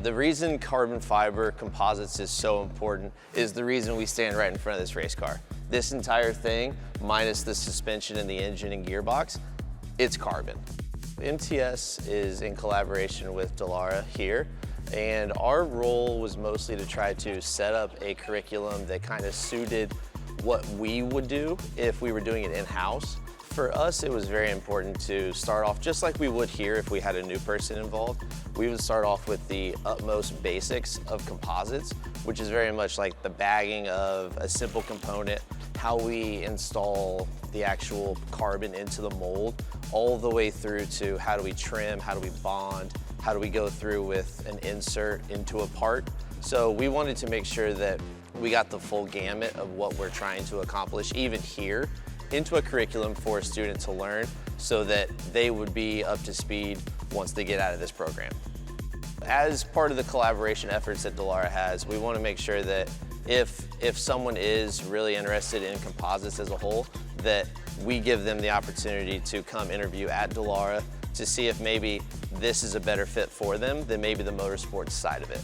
The reason carbon fiber composites is so important is the reason we stand right in front of this race car. This entire thing, minus the suspension and the engine and gearbox, it's carbon. MTS is in collaboration with Dallara here, and our role was mostly to try to set up a curriculum that kind of suited what we would do if we were doing it in-house. For us, it was very important to start off just like we would here if we had a new person involved. We would start off with the utmost basics of composites, which is very much like the bagging of a simple component, how we install the actual carbon into the mold, all the way through to how do we trim, how do we bond, how do we go through with an insert into a part. So we wanted to make sure that we got the full gamut of what we're trying to accomplish, even here, into a curriculum for a student to learn so that they would be up to speed once they get out of this program. As part of the collaboration efforts that Dallara has, we want to make sure that if someone is really interested in composites as a whole, that we give them the opportunity to come interview at Dallara to see if maybe this is a better fit for them than maybe the motorsports side of it.